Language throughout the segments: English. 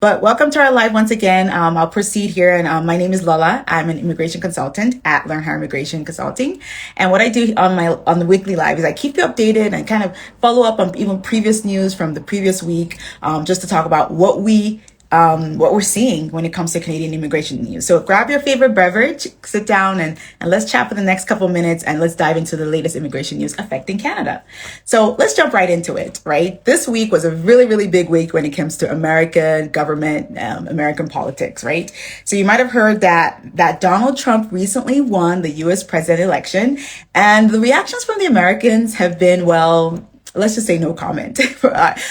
But welcome to our live once again. I'll proceed here. And my name is Lola. I'm an immigration consultant at Learn How Immigration Consulting. And what I do on the weekly live is I keep you updated and kind of follow up on even previous news from the previous week, just to talk about what we're seeing when it comes to Canadian immigration news. So grab your favorite beverage, sit down, and let's chat for the next couple minutes, and let's dive into the latest immigration news affecting Canada. So let's jump right into it, right? This week was a really, really big week when it comes to American government, American politics, right? So you might have heard that Donald Trump recently won the U.S. president election, and the reactions from the Americans have been, well, let's just say no comment.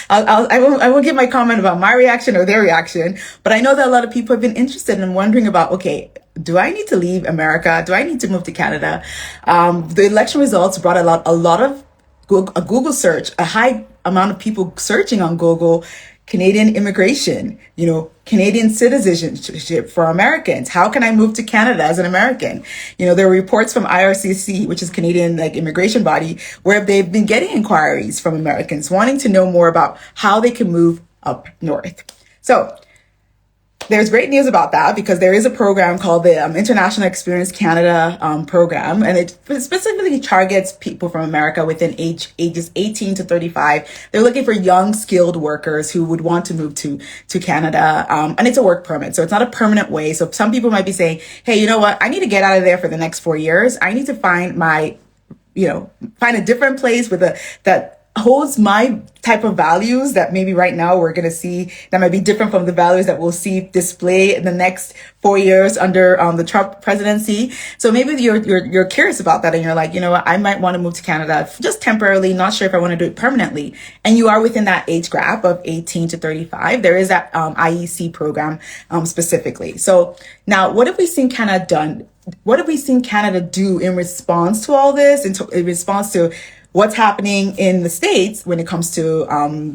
I won't give my comment about my reaction or their reaction, but I know that a lot of people have been interested in wondering about, okay, do I need to leave America? Do I need to move to Canada? The election results brought a lot of a Google search, a high amount of people searching on Google, Canadian immigration, Canadian citizenship for Americans. How can I move to Canada as an American? There are reports from IRCC, which is Canadian immigration body, where they've been getting inquiries from Americans wanting to know more about how they can move up north. So there's great news about that because there is a program called the International Experience Canada program, and it specifically targets people from America within ages 18 to 35. They're looking for young, skilled workers who would want to move to Canada, and it's a work permit, so it's not a permanent way. So some people might be saying, hey, you know what? I need to get out of there for the next 4 years. I need to find find a different place that holds my type of values that maybe right now we're going to see that might be different from the values that we'll see display in the next 4 years under the Trump presidency. So maybe you're curious about that and you're like, you know what, I might want to move to Canada just temporarily, not sure if I want to do it permanently. And you are within that age gap of 18 to 35. There is that IEC program specifically. So now what have we seen Canada done? What have we seen Canada do in response to all this, in response to what's happening in the States when it comes to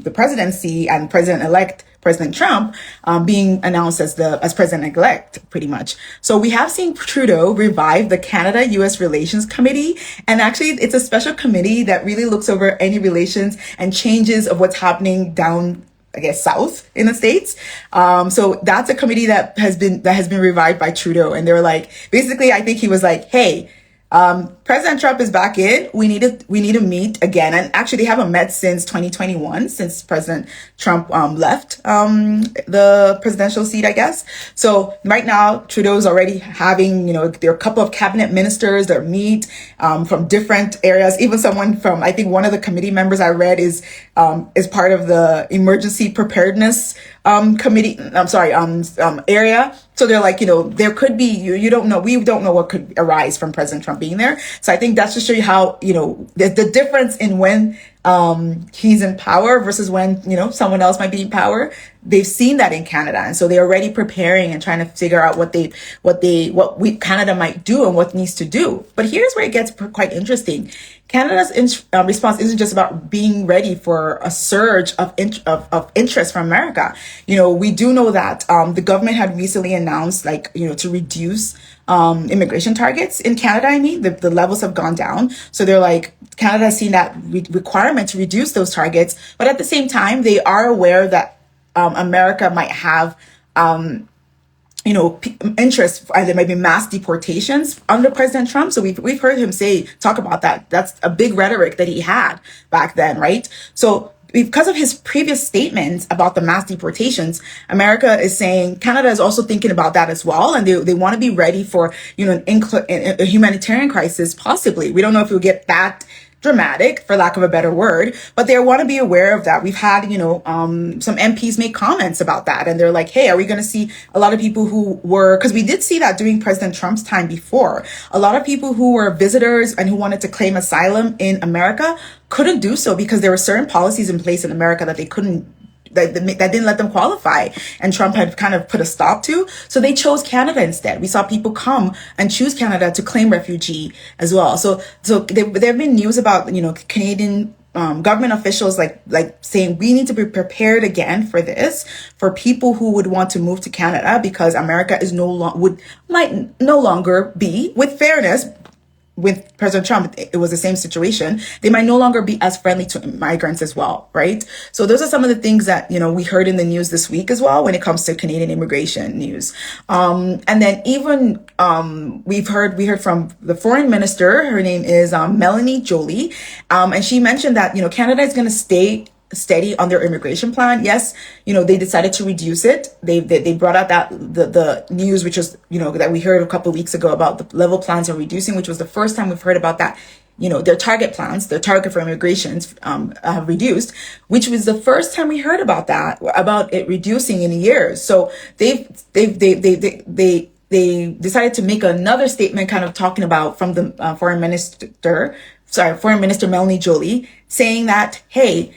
the presidency and President-elect President Trump being announced as President-elect, pretty much. So we have seen Trudeau revive the Canada-U.S. Relations Committee. And actually, it's a special committee that really looks over any relations and changes of what's happening down, I guess, south in the States. So that's a committee that has been revived by Trudeau. And they're like, basically, I think he was like, hey, President Trump is back in. We need to meet again. And actually, they haven't met since 2021, since President Trump left the presidential seat, I guess. So right now, Trudeau's already having, there are a couple of cabinet ministers that meet from different areas. Even someone from, I think one of the committee members I read is part of the emergency preparedness committee. Area. So they're like, there could be, you don't know, we don't know what could arise from President Trump being there. So I think that's to show you how, the difference in when he's in power versus when, someone else might be in power. They've seen that in Canada. And so they're already preparing and trying to figure out what Canada might do and what needs to do. But here's where it gets quite interesting. Canada's response isn't just about being ready for a surge of interest from America. We do know that the government had recently announced, to reduce immigration targets in Canada. I mean, the levels have gone down. So they're like, Canada has seen that requirement to reduce those targets. But at the same time, they are aware that America might have interest, and there might be mass deportations under President Trump. So we've heard him talk about that. That's a big rhetoric that he had back then, right? So because of his previous statements about the mass deportations, America is saying Canada is also thinking about that as well. And they want to be ready for, a humanitarian crisis, possibly. We don't know if we'll get that dramatic, for lack of a better word, but they want to be aware of that. We've had, some MPs make comments about that, and they're like, hey, are we going to see a lot of people who were, because we did see that during President Trump's time before, a lot of people who were visitors and who wanted to claim asylum in America couldn't do so because there were certain policies in place in America that they couldn't, that didn't let them qualify, and Trump had kind of put a stop to. So they chose Canada instead. We saw people come and choose Canada to claim refugee as well. So there have been news about, Canadian government officials like saying we need to be prepared again for this, for people who would want to move to Canada, because America is might no longer be, with fairness, with President Trump, it was the same situation. They might no longer be as friendly to migrants as well, right? So those are some of the things that, we heard in the news this week as well when it comes to Canadian immigration news. And then even we heard from the foreign minister. Her name is Melanie Joly, and she mentioned that Canada is going to stay steady on their immigration plan. Yes, they decided to reduce it. They brought out that the news, which was that we heard a couple of weeks ago about the level plans are reducing, which was the first time we've heard about that. Their target plans, their target for immigrations have reduced, which was the first time we heard about that, about it reducing in years. So they decided to make another statement, kind of talking about from the Foreign Minister Melanie Joly, saying that, hey,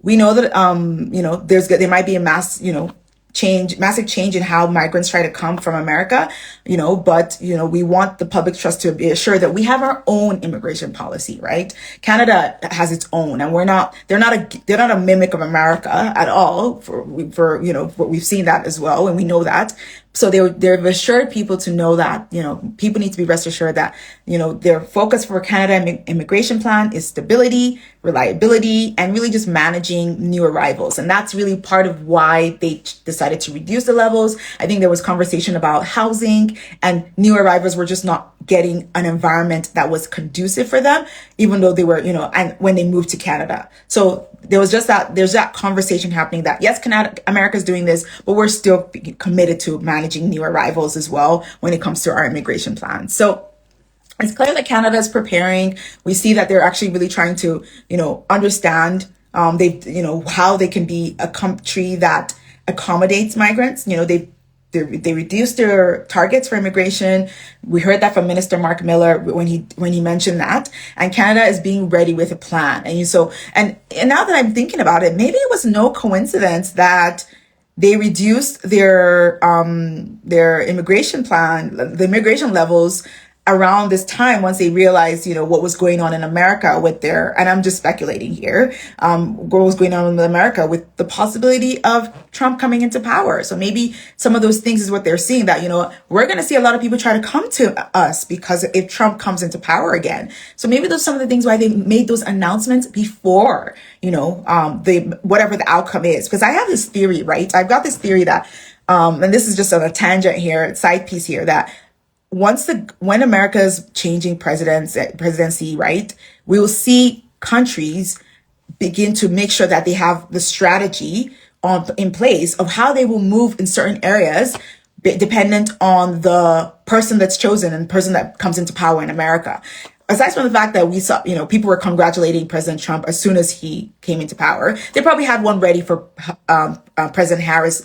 we know that there might be a massive change in how migrants try to come from America, but we want the public trust to be assured that we have our own immigration policy, right? Canada has its own, and they're not a mimic of America at all. For we've seen that as well, and we know that. So they've assured people to know that, people need to be rest assured that, their focus for Canada immigration plan is stability, reliability, and really just managing new arrivals. And that's really part of why they decided to reduce the levels. I think there was conversation about housing, and new arrivals were just not getting an environment that was conducive for them, even though they were, and when they moved to Canada. So there's that conversation happening that, yes, America's doing this, but we're still committed to managing new arrivals as well when it comes to our immigration plan. So it's clear that Canada is preparing. We see that they're actually really trying to, understand, how they can be a country that accommodates migrants. They reduced their targets for immigration. We heard that from Minister Mark Miller when he mentioned that, and Canada is being ready with a plan. And now that I'm thinking about it, maybe it was no coincidence that they reduced their immigration plan, the immigration levels, around this time, once they realized, what was going on in America with and I'm just speculating here, what was going on in America with the possibility of Trump coming into power. So maybe some of those things is what they're seeing, that, we're going to see a lot of people try to come to us because if Trump comes into power again. So maybe those some of the things why they made those announcements before, whatever the outcome is. Because I have this theory, right? I've got this theory that, and this is just on a tangent here, side piece here, that when America is changing presidency, right, we will see countries begin to make sure that they have the strategy in place of how they will move in certain areas, dependent on the person that's chosen and the person that comes into power in America. Aside from the fact that we saw, people were congratulating President Trump as soon as he came into power, they probably had one ready for Vice President Harris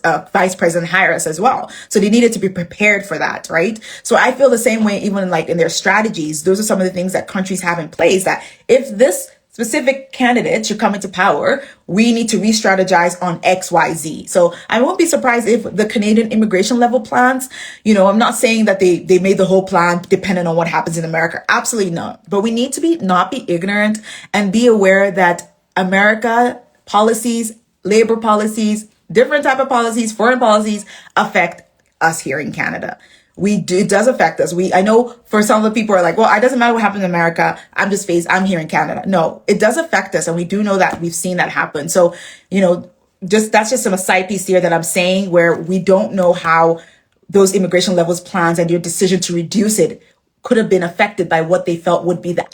as well. So they needed to be prepared for that, right? So I feel the same way, even in their strategies. Those are some of the things that countries have in place, that if this specific candidate should come into power, we need to re-strategize on X, Y, Z. So I won't be surprised if the Canadian immigration level plans, I'm not saying that they made the whole plan dependent on what happens in America. Absolutely not. But we need to not be ignorant and be aware that America policies, labor policies, different type of policies, foreign policies affect us here in Canada. It does affect us. I know for some of the people are like, well, it doesn't matter what happened in America. I'm here in Canada. No, it does affect us. And we do know that. We've seen that happen. So, that's just some side piece here that I'm saying, where we don't know how those immigration levels plans and your decision to reduce it could have been affected by what they felt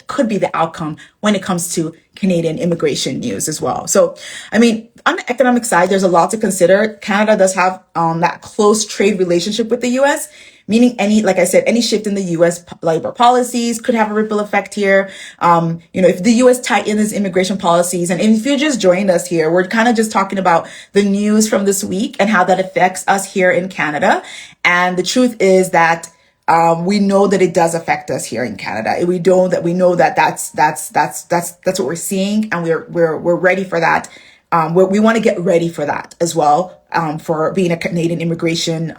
could be the outcome when it comes to Canadian immigration news as well. So, on the economic side, there's a lot to consider. Canada does have that close trade relationship with the U.S., meaning any shift in the U.S. labor policies could have a ripple effect here. If the U.S. tightens its immigration policies, and if you just joined us here, we're kind of just talking about the news from this week and how that affects us here in Canada. And the truth is that we know that it does affect us here in Canada. We know that that's what we're seeing, and we're ready for that. We want to get ready for that as well, for being a Canadian immigration,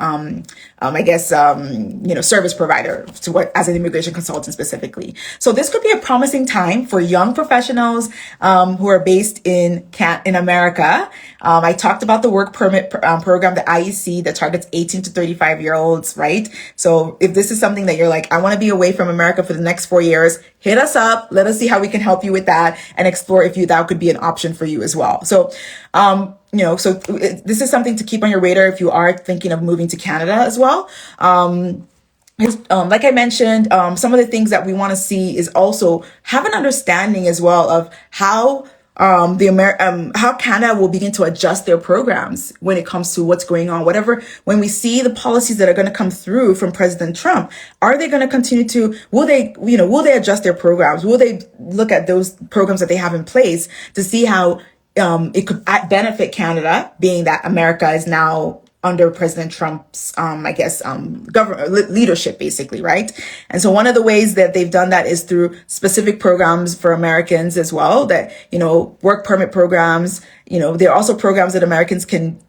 service provider to what, as an immigration consultant specifically. So this could be a promising time for young professionals who are based in America. I talked about the work permit program, the IEC, that targets 18 to 35-year-olds, right? So if this is something that you're like, I want to be away from America for the next 4 years, hit us up. Let us see how we can help you with that and explore if that could be an option for you as well. So, this is something to keep on your radar if you are thinking of moving to Canada as well. Like I mentioned, some of the things that we want to see is also have an understanding as well of how how Canada will begin to adjust their programs when it comes to what's going on. When we see the policies that are going to come through from President Trump, are they going to continue to, will they adjust their programs? Will they look at those programs that they have in place to see how it could benefit Canada, being that America is now under President Trump's, government leadership, basically, right? And so one of the ways that they've done that is through specific programs for Americans as well, that, work permit programs, there are also programs that Americans can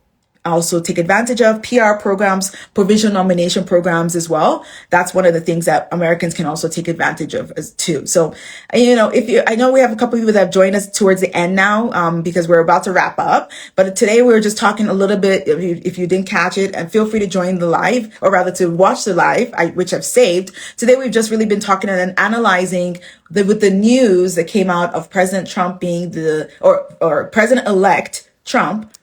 also take advantage of, PR programs, provisional nomination programs as well. That's one of the things that Americans can also take advantage of as too. So, I know we have a couple of people that have joined us towards the end now, because we're about to wrap up. But today we were just talking a little bit, if you didn't catch it, and feel free to join the live, or rather to watch the live, which I've saved. Today we've just really been talking and analyzing with the news that came out of President Trump being or President-elect Trump,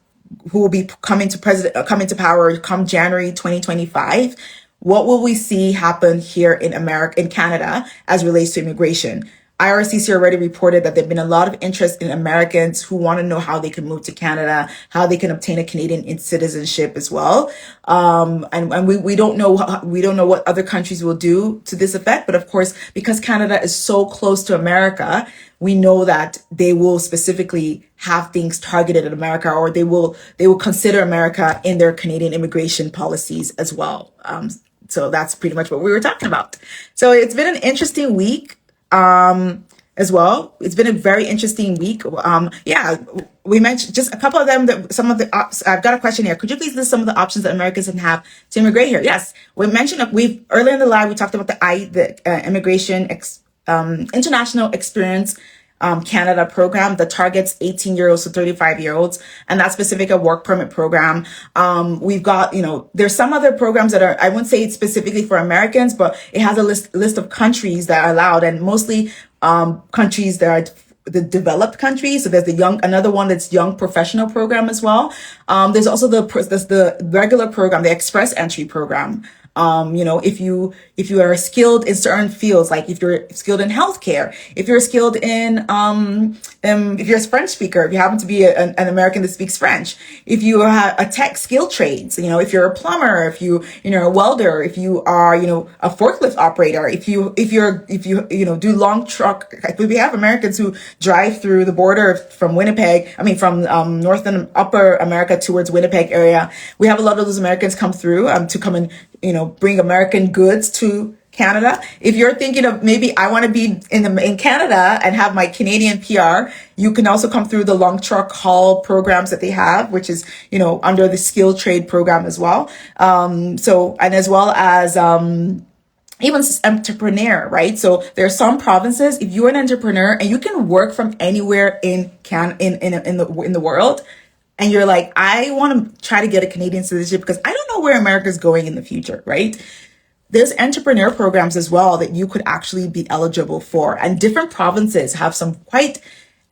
who will be coming to power come January 2025. What will we see happen here in Canada as relates to immigration? IRCC already reported that there've been a lot of interest in Americans who want to know how they can move to Canada, how they can obtain a Canadian citizenship as well. And we don't know what other countries will do to this effect. But of course, because Canada is so close to America, we know that they will specifically have things targeted at America, or they will consider America in their Canadian immigration policies as well. So that's pretty much what we were talking about. So it's been an interesting week. As well. It's been a very interesting week. We mentioned just a couple of them. I've got a question here. Could you please list some of the options that Americans can have to immigrate here? Yes, we mentioned earlier in the live, we talked about the immigration international experience Canada program that targets 18-year-olds to 35-year-olds, and that's specific a work permit program. We've got, there's some other programs that are, I wouldn't say it's specifically for Americans, but it has a list of countries that are allowed, and mostly countries that are the developed countries. So there's another one that's young professional program as well. There's also the regular program, the express entry program. If you are skilled in certain fields, like if you're skilled in healthcare, if you're skilled in, if you're a French speaker, if you happen to be an American that speaks French, if you have a tech skill trades, if you're a plumber, if you're a welder, if you are, a forklift operator, if you do long truck, we have Americans who drive through the border from North and Upper America towards Winnipeg area. We have a lot of those Americans come through, to come and, bring American goods to Canada. If you're thinking of maybe I want to be in Canada and have my Canadian PR, you can also come through the long truck haul programs that they have, which is, under the skilled trade program as well. And as well as, even entrepreneur, right? So there are some provinces, if you're an entrepreneur and you can work from anywhere in the world, and you're like, I want to try to get a Canadian citizenship because I don't know where America's going in the future, right? There's entrepreneur programs as well that you could actually be eligible for. And different provinces have some quite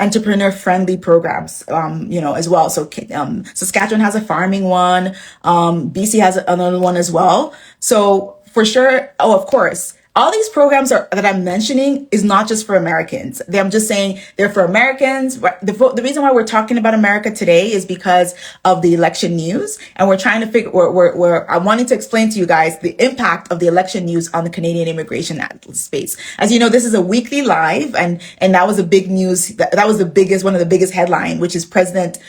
entrepreneur-friendly programs, as well. So Saskatchewan has a farming one. BC has another one as well. So for sure, of course, all these programs that I'm mentioning is not just for Americans. I'm just saying they're for Americans. The reason why we're talking about America today is because of the election news. And we're trying to I'm wanting to explain to you guys the impact of the election news on the Canadian immigration space. As you know, this is a weekly live, and that was a big news. That was one of the biggest headline, which is President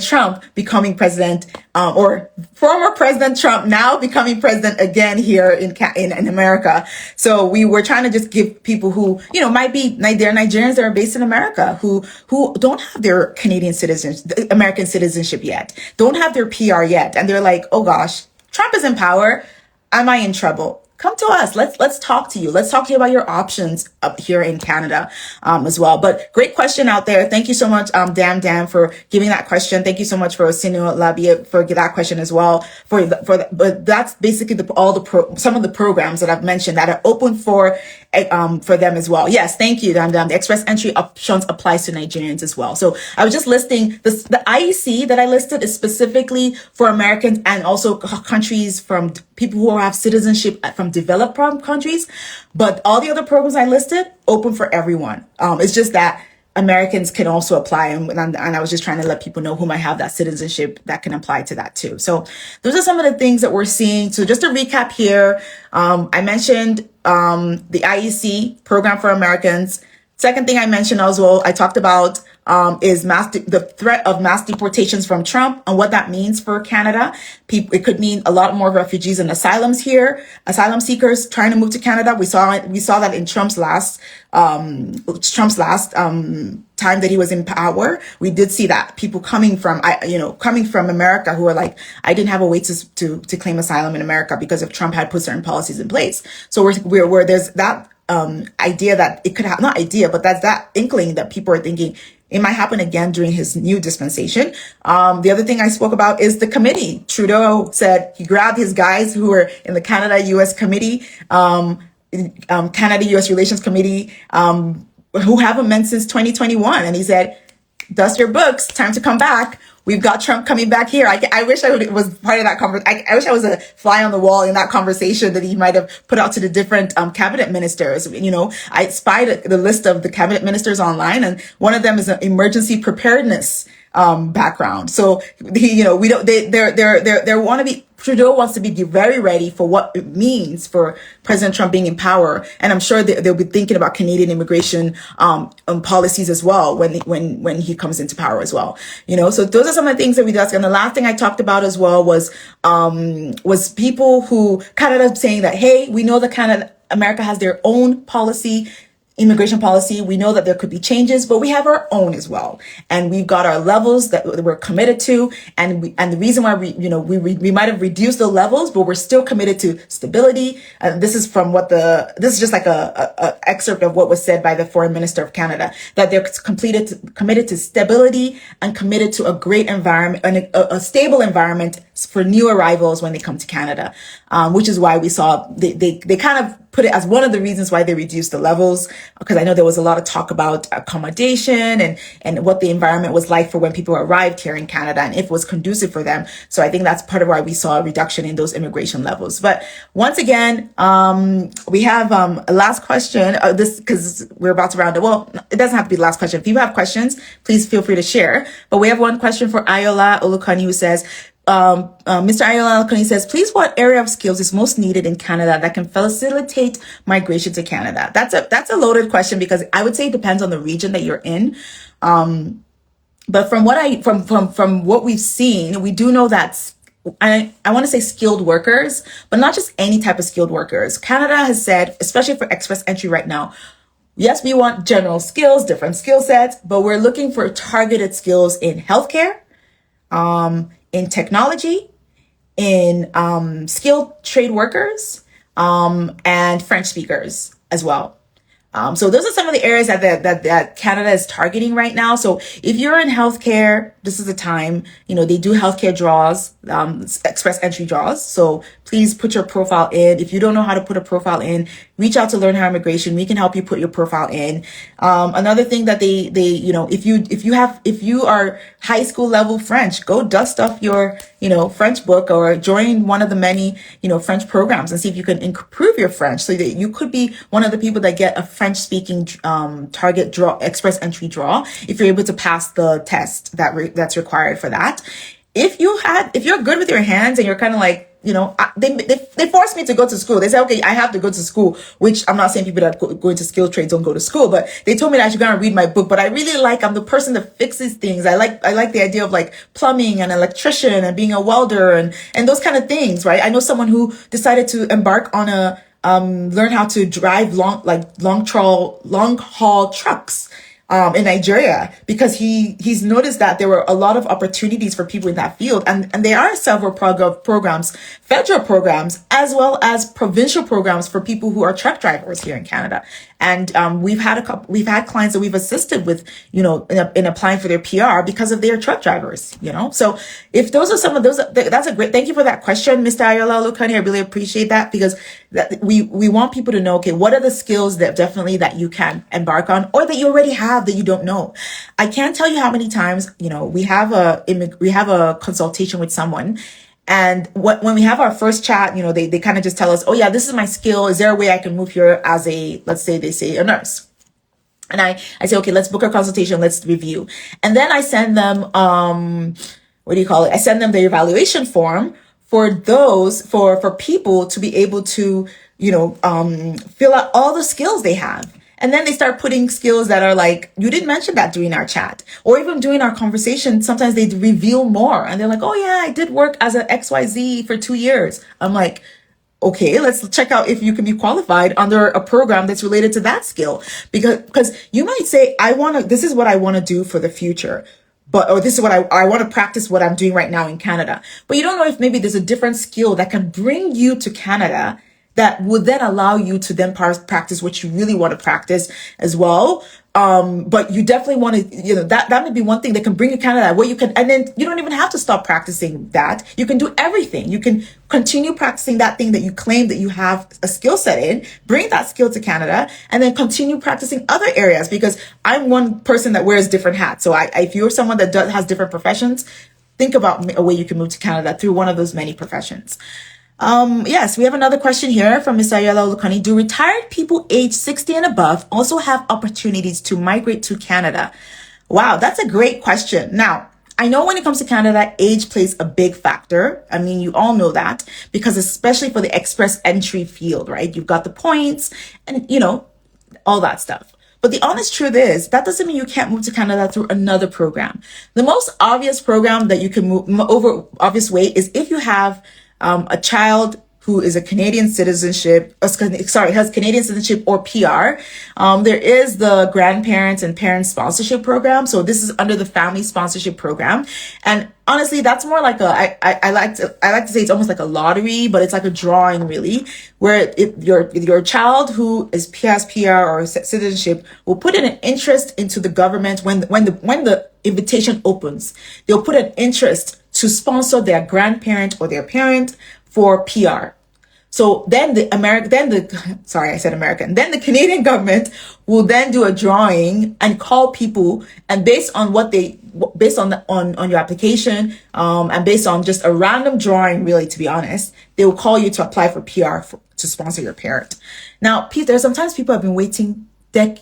Trump becoming president, or former President Trump now becoming president again here in America. So we were trying to just give people who, might be, they're Nigerians that are based in America who don't have their American citizenship yet, don't have their PR yet. And they're like, oh gosh, Trump is in power. Am I in trouble? Come to us. Let's talk to you. Let's talk to you about your options up here in Canada, as well. But great question out there. Thank you so much, Dan, for giving that question. Thank you so much for Sinu Labia for that question as well. But that's basically some of the programs that I've mentioned that are open for them as well. Yes, thank you, Dan. The express entry options applies to Nigerians as well. So I was just listing this. The IEC that I listed is specifically for Americans and also countries from people who have citizenship from developed countries. But all the other programs I listed, open for everyone. It's just that Americans can also apply. And I was just trying to let people know who might have that citizenship that can apply to that too. So those are some of the things that we're seeing. So just to recap here, I mentioned the IEC program for Americans. Second thing I mentioned as well, I talked about is the threat of mass deportations from Trump and what that means for Canada. It could mean a lot more refugees and asylum seekers trying to move to Canada. We saw that in Trump's last time that he was in power. We did see that people coming from America who are like, I didn't have a way to claim asylum in America because if Trump had put certain policies in place. So where there's that idea that it could have, not idea, but that's that inkling that people are thinking it might happen again during his new dispensation. The other thing I spoke about is the committee. Trudeau said he grabbed his guys who were in the Canada-US committee, Canada-US Relations Committee, who haven't met since 2021. And he said, dust your books, time to come back. We've got Trump coming back here. I wish I was part of that conversation. I wish I was a fly on the wall in that conversation that he might have put out to the different cabinet ministers. I spied the list of the cabinet ministers online, and one of them is an emergency preparedness background. So Trudeau wants to be very ready for what it means for President Trump being in power, and I'm sure they'll be thinking about Canadian immigration policies as well when he comes into power as well. So those are some of the things that we discussed. And the last thing I talked about as well was people who Canada saying that, hey, we know that America has their own policy. Immigration policy. We know that there could be changes, but we have our own as well. And we've got our levels that we're committed to. And the reason why we might have reduced the levels, but we're still committed to stability. This is just like a excerpt of what was said by the Foreign Minister of Canada, that they're committed to stability and committed to a great environment and a stable environment for new arrivals when they come to Canada. Which is why we saw they kind of put it as one of the reasons why they reduced the levels, because I know there was a lot of talk about accommodation and what the environment was like for when people arrived here in Canada and if it was conducive for them. So I think that's part of why we saw a reduction in those immigration levels. But once again, we have a last question. This because we're about to round it. Well, it doesn't have to be the last question. If you have questions, please feel free to share. But we have one question for Ayola Olukani, who says, Mr. Ayola Olukani says, please, what area of skills is most needed in Canada that can facilitate migration to Canada? That's a loaded question, because I would say it depends on the region that you're in. But from what we've seen, we do know that I want to say skilled workers, but not just any type of skilled workers. Canada has said, especially for express entry right now, yes, we want general skills, different skill sets, but we're looking for targeted skills in healthcare, in technology, in skilled trade workers, and French speakers as well. So those are some of the areas that Canada is targeting right now. So if you're in healthcare, this is the time. They do healthcare draws, express entry draws. So please put your profile in. If you don't know how to put a profile in, reach out to Learn How Immigration. We can help you put your profile in. Another thing that if you are high school level French, go dust off your, French book or join one of the many, French programs and see if you can improve your French so that you could be one of the people that get a French speaking, target draw, express entry draw, if you're able to pass the test that's required for that. if you're good with your hands and you're kind of like, they forced me to go to school. They said, okay, I have to go to school, which I'm not saying people that go into skilled trades don't go to school, but they told me that I should go and read my book. But I really I'm the person that fixes things. I like the idea of like plumbing and electrician and being a welder and those kind of things, right? I know someone who decided to embark on learn how to drive long haul trucks in Nigeria, because he's noticed that there were a lot of opportunities for people in that field, and there are several programs, federal programs, as well as provincial programs for people who are truck drivers here in Canada. And we've had clients that we've assisted with, in applying for their PR because of their truck drivers, So if those are some of those, that's a great, thank you for that question, Mr. Ayola Olukani. I really appreciate that, because we want people to know, okay, what are the skills that definitely that you can embark on, or that you already have that you don't know. I can't tell you how many times, we have a consultation with someone. And when we have our first chat, they kind of just tell us, oh yeah, this is my skill. Is there a way I can move here as let's say they say a nurse? And I say, okay, let's book a consultation. Let's review. And then I send them, I send them the evaluation form for people to be able to, fill out all the skills they have. And then they start putting skills that are like, you didn't mention that during our chat, or even during our conversation. Sometimes they reveal more and they're like, oh yeah, I did work as an XYZ for 2 years. I'm like, okay, let's check out if you can be qualified under a program that's related to that skill. Because you might say, this is what I want to do for the future. Or this is what I want to practice what I'm doing right now in Canada. But you don't know if maybe there's a different skill that can bring you to Canada that would then allow you to then practice what you really want to practice as well. But you definitely want to, that may be one thing that can bring you to Canada, where you can, and then you don't even have to stop practicing that. You can do everything. You can continue practicing that thing that you claim that you have a skill set in, bring that skill to Canada, and then continue practicing other areas, because I'm one person that wears different hats. So if you're someone that has different professions, think about a way you can move to Canada through one of those many professions. Yes, we have another question here from Ms. Ayola Olukani. Do retired people age 60 and above also have opportunities to migrate to Canada? Wow, that's a great question. Now, I know when it comes to Canada, age plays a big factor. I mean, you all know that, because especially for the express entry field, right? You've got the points and, all that stuff. But the honest truth is that doesn't mean you can't move to Canada through another program. The most obvious program that you can obvious way is if you have a child who is a Canadian citizenship, has Canadian citizenship or PR. There is the grandparents and parents sponsorship program. So this is under the family sponsorship program. And honestly, that's more like I like to say it's almost like a lottery, but it's like a drawing really, where your child who is PR or citizenship will put in an interest into the government when the invitation opens. They'll put an interest to sponsor their grandparent or their parent for PR. So then the Canadian government will then do a drawing and call people, and based on your application, and based on just a random drawing, really, to be honest, they will call you to apply for PR to sponsor your parent. Now, Peter, sometimes people have been waiting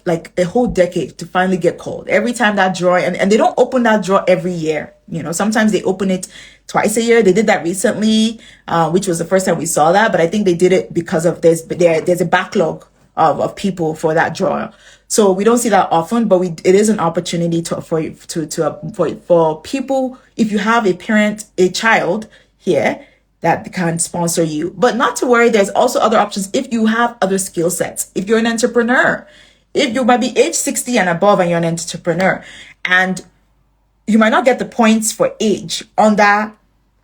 like a whole decade to finally get called. Every time that draw, and they don't open that draw every year. Sometimes they open it twice a year. They did that recently, which was the first time we saw that. But I think they did it because of there's a backlog of people for that draw. So we don't see that often, but it is an opportunity for people, if you have a child here that can sponsor you. But not to worry, there's also other options if you have other skill sets. If you're an entrepreneur, if you might be age 60 and above and you're an entrepreneur, and you might not get the points for age on that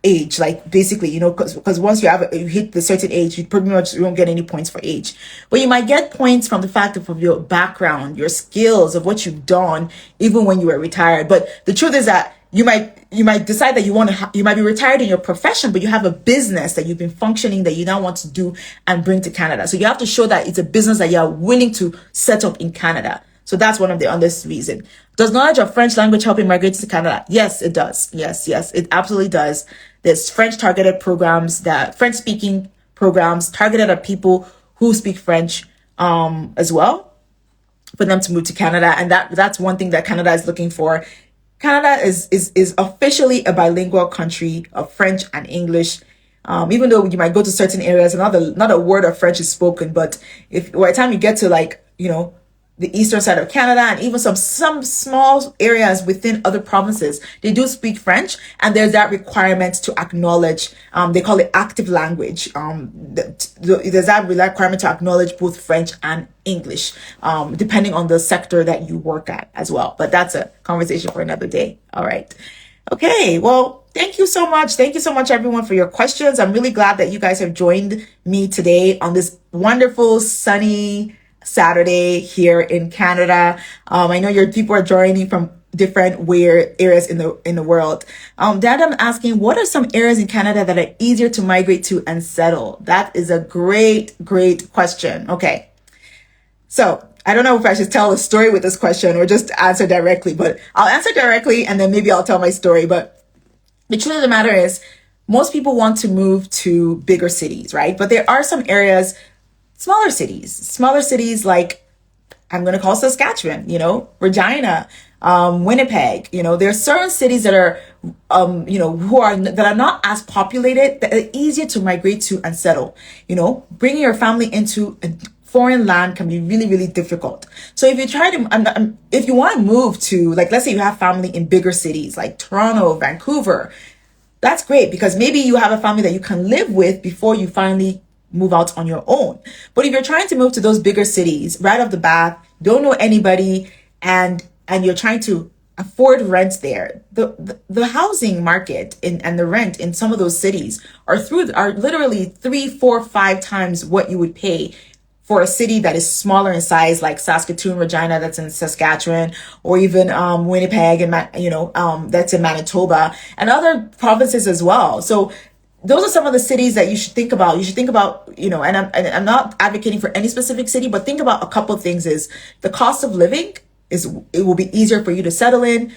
age, like basically, because once you hit the certain age, you pretty much won't get any points for age. But you might get points from the fact of your background, your skills, of what you've done, even when you were retired. But the truth is that you might decide that you might be retired in your profession, but you have a business that you've been functioning that you now want to do and bring to Canada. So you have to show that it's a business that you are willing to set up in Canada. So that's one of the other reasons. Does knowledge of French language help immigrate to Canada? Yes, it does. Yes, it absolutely does. There's French speaking programs targeted at people who speak French as well, for them to move to Canada. And that's one thing that Canada is looking for. Canada is officially a bilingual country of French and English. Even though you might go to certain areas, and not a word of French is spoken, but if by the time you get to, like, the eastern side of Canada, and even some small areas within other provinces, they do speak French, and there's that requirement to acknowledge. They call it active language. There's that requirement to acknowledge both French and English, depending on the sector that you work at as well. But that's a conversation for another day. All right. Okay, well, thank you so much. Thank you so much, everyone, for your questions. I'm really glad that you guys have joined me today on this wonderful, sunny Saturday here in Canada. I know your people are joining from different weird areas in the world. Dad, I'm asking, what are some areas in Canada that are easier to migrate to and settle? That is a great question. Okay, so I don't know if I should tell a story with this question or just answer directly, but I'll answer directly and then maybe I'll tell my story. But the truth of the matter is, most people want to move to bigger cities, right? But there are some areas, smaller cities like, I'm going to call Saskatchewan, Regina, Winnipeg. There are certain cities that are, that are not as populated, that are easier to migrate to and settle. Bringing your family into a foreign land can be really difficult. So if you try to, if you want to move to, like, let's say you have family in bigger cities like Toronto, Vancouver, that's great, because maybe you have a family that you can live with before you finally move out on your own. But if you're trying to move to those bigger cities right off the bat, don't know anybody, and you're trying to afford rent there, the housing market and the rent in some of those cities are literally 3, 4, 5 times what you would pay for a city that is smaller in size, like Saskatoon, Regina, that's in Saskatchewan, or even Winnipeg, and that's in Manitoba, and other provinces as well. So those are some of the cities that you should think about. You should think about, and I'm not advocating for any specific city, but think about a couple of things. Is the cost of living it will be easier for you to settle in.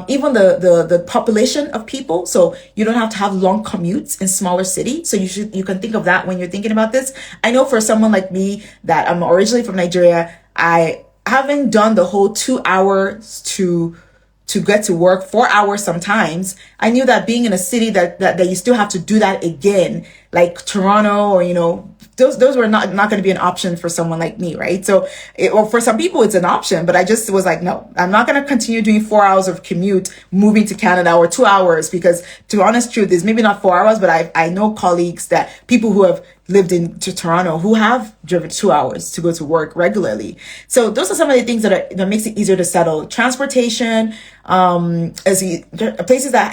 Even the population of people, so you don't have to have long commutes in smaller cities. So you can think of that when you're thinking about this. I know for someone like me, that I'm originally from Nigeria, I haven't done the whole 2 hours to get to work, 4 hours sometimes. I knew that being in a city that you still have to do that again, like Toronto, or those were not going to be an option for someone like me, right? So for some people it's an option, but I just was like, no, I'm not going to continue doing 4 hours of commute moving to Canada, or 2 hours, because to be honest, truth is maybe not 4 hours, but I know colleagues, that people who have lived to Toronto, who have driven 2 hours to go to work regularly. So those are some of the things that makes it easier to settle. Transportation, places that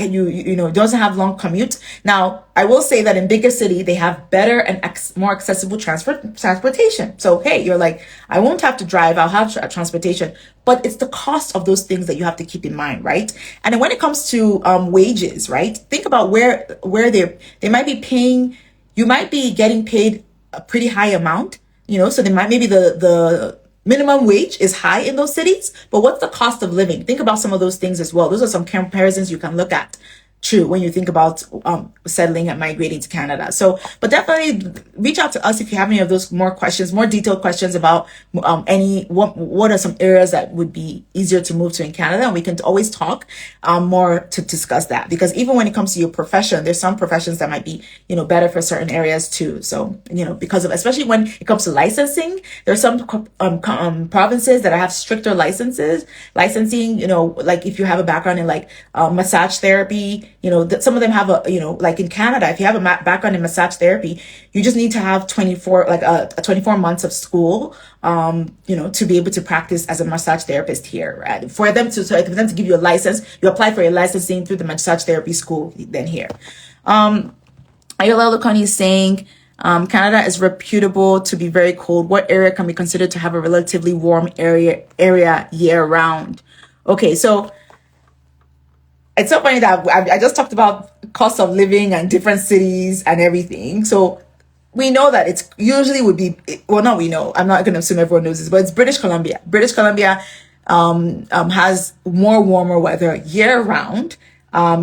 doesn't have long commutes. Now, I will say that in bigger city, they have better and more accessible transportation. So, hey, you're like, I won't have to drive, I'll have transportation. But it's the cost of those things that you have to keep in mind, right? And then when it comes to wages, right? Think about where they might be paying. You might be getting paid a pretty high amount, so maybe the minimum wage is high in those cities, but what's the cost of living? Think about some of those things as well. Those are some comparisons you can look at, when you think about settling and migrating to Canada. So, but definitely reach out to us if you have any of those more detailed questions about what are some areas that would be easier to move to in Canada, and we can always talk more to discuss that. Because even when it comes to your profession, there's some professions that might be better for certain areas too. So because of, especially when it comes to licensing, there's some provinces that have stricter licensing. Like if you have a background in like massage therapy. Some of them have like in Canada, if you have a background in massage therapy, you just need to have 24 months of school, to be able to practice as a massage therapist here, right? For them to give you a license, you apply for your licensing through the massage therapy school then here. Ayola Lukani is saying, Canada is reputable to be very cold. What area can be considered to have a relatively warm area year round? Okay, so it's so funny that I just talked about cost of living and different cities and everything. So we know that it's usually would be, well, not we know, I'm not going to assume everyone knows this, but it's British Columbia. British Columbia has more warmer weather year round.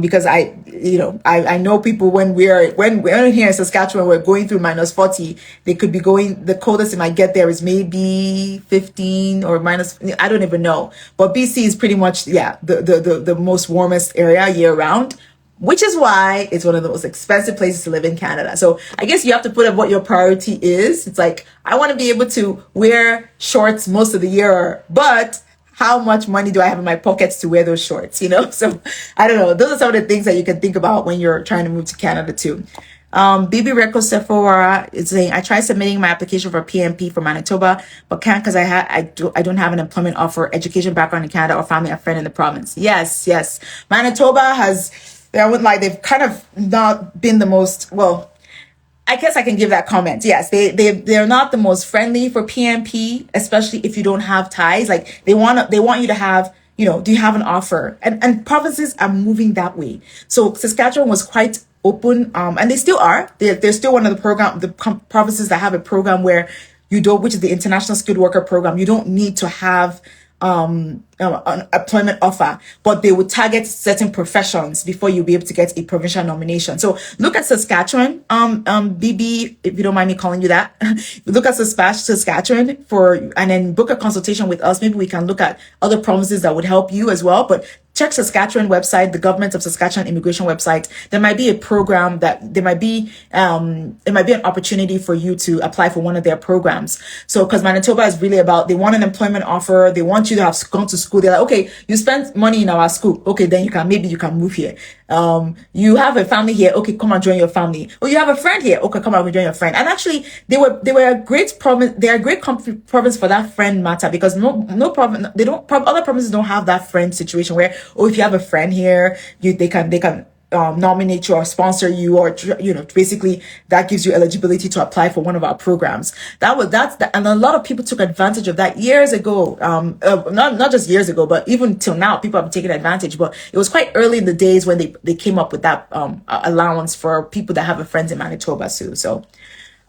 because I know people when we're here in Saskatchewan, we're going through -40. They could be going, the coldest it might get there is maybe 15 or minus, I don't even know. But BC is pretty much, yeah, the most warmest area year round, which is why it's one of the most expensive places to live in Canada. So I guess you have to put up what your priority is. It's like, I want to be able to wear shorts most of the year, but how much money do I have in my pockets to wear those shorts, So I don't know. Those are some of the things that you can think about when you're trying to move to Canada too. Bibi Reko Sephora is saying, I tried submitting my application for PMP for Manitoba, but can't because I don't have an employment offer, education background in Canada, or family or friend in the province. Yes. Manitoba has, I wouldn't lie, they've kind of not been the most, well, I guess I can give that comment. Yes, they're not the most friendly for PMP, especially if you don't have ties. Like they want you to have, do you have an offer? And provinces are moving that way. So Saskatchewan was quite open, and they still are. They're still one of the provinces that have a program where which is the International Skilled Worker Program. You don't need to have an employment offer, but they would target certain professions before you'll be able to get a provincial nomination. So look at Saskatchewan, BB, if you don't mind me calling you that. Look at Saskatchewan and then book a consultation with us. Maybe we can look at other provinces that would help you as well. But check Saskatchewan website, the government of Saskatchewan immigration website. There might be a program it might be an opportunity for you to apply for one of their programs. So, because Manitoba is really about, they want an employment offer. They want you to have gone to school. They're like, okay, you spent money in our school. Okay, then maybe you can move here. You have a family here. Okay, come and join your family. Oh, you have a friend here. Okay, come and join your friend. And actually, they were a great province. They are a great province for that friend matter, because no problem. Other provinces don't have that friend situation where, oh, if you have a friend here, they can nominate you or sponsor you, or basically that gives you eligibility to apply for one of our programs. And a lot of people took advantage of that years ago. Not just years ago, but even till now, people have taken advantage. But it was quite early in the days when they came up with that allowance for people that have a friends in Manitoba too. So,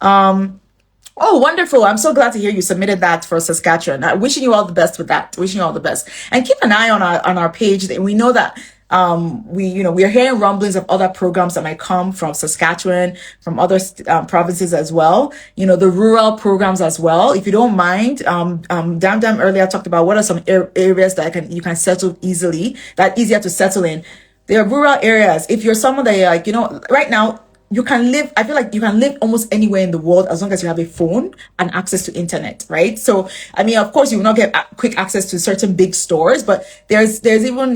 oh, wonderful. I'm so glad to hear you submitted that for Saskatchewan. Wishing you all the best with that. Wishing you all the best. And keep an eye on our page. We know that we're hearing rumblings of other programs that might come from Saskatchewan, from other provinces as well. The rural programs as well. If you don't mind, Dam earlier talked about what are some areas that you can settle easily, that easier to settle in. There are rural areas. If you're someone that you're like, right now, I feel like you can live almost anywhere in the world as long as you have a phone and access to internet, right? So, I mean, of course, you will not get quick access to certain big stores, but there's even,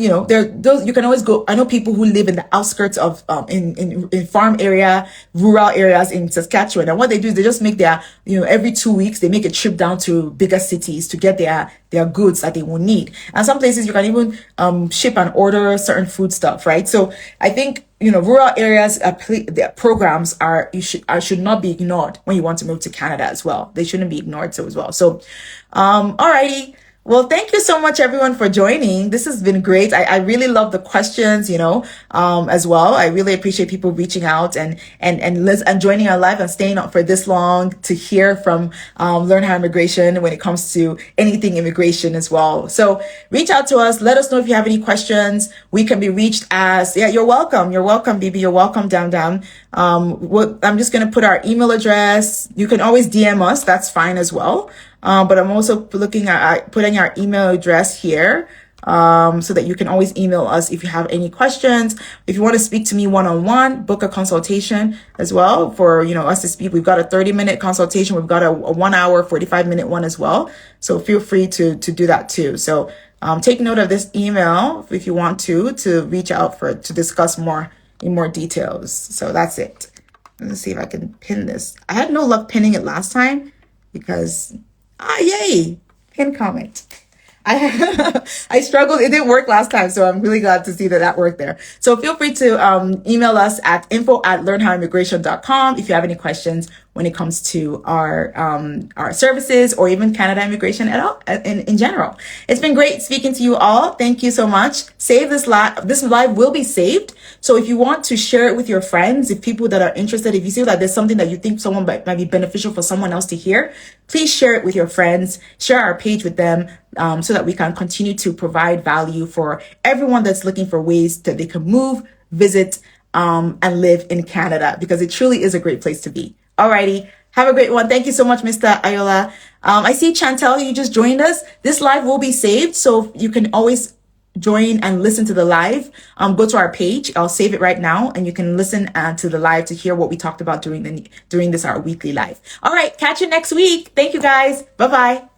those, you can always go. I know people who live in the outskirts of, in farm area, rural areas in Saskatchewan. And what they do is they just make their, every 2 weeks, they make a trip down to bigger cities to get their goods that they will need. And some places you can even, ship and order certain food stuff, right? So I think, rural areas, their programs should not be ignored when you want to move to Canada as well. They shouldn't be ignored so as well. So, alrighty. Well, thank you so much, everyone, for joining. This has been great. I really love the questions, as well. I really appreciate people reaching out and joining our live and staying up for this long to hear from Learn How Immigration when it comes to anything immigration as well. So reach out to us. Let us know if you have any questions. We can be reached as, you're welcome. You're welcome, Bibi. You're welcome, Dam. I'm just going to put our email address. You can always DM us. That's fine as well. But I'm also looking at putting our email address here, so that you can always email us if you have any questions. If you want to speak to me one-on-one, book a consultation as well for, us to speak. We've got a 30-minute consultation. We've got a 1 hour, 45-minute one as well. So feel free to do that too. So, take note of this email if you want to reach out to discuss in more details. So that's it. Let's see if I can pin this. I had no luck pinning it last time because, yay, pin comment. I struggled. It didn't work last time. So I'm really glad to see that worked there. So feel free to email us at info@learnhowimmigration.com if you have any questions when it comes to our services, or even Canada immigration at all in general. It's been great speaking to you all. Thank you so much. Save this live. This live will be saved. So if you want to share it with your friends, if people that are interested, if you see that there's something that you think someone might be beneficial for someone else to hear, please share it with your friends, share our page with them, so that we can continue to provide value for everyone that's looking for ways that they can move, visit, and live in Canada, because it truly is a great place to be. Alrighty. Have a great one. Thank you so much, Mr. Ayola. I see Chantel, you just joined us. This live will be saved, so you can always join and listen to the live. Go to our page. I'll save it right now, and you can listen to the live to hear what we talked about during this our weekly live. All right, catch you next week. Thank you, guys. Bye-bye.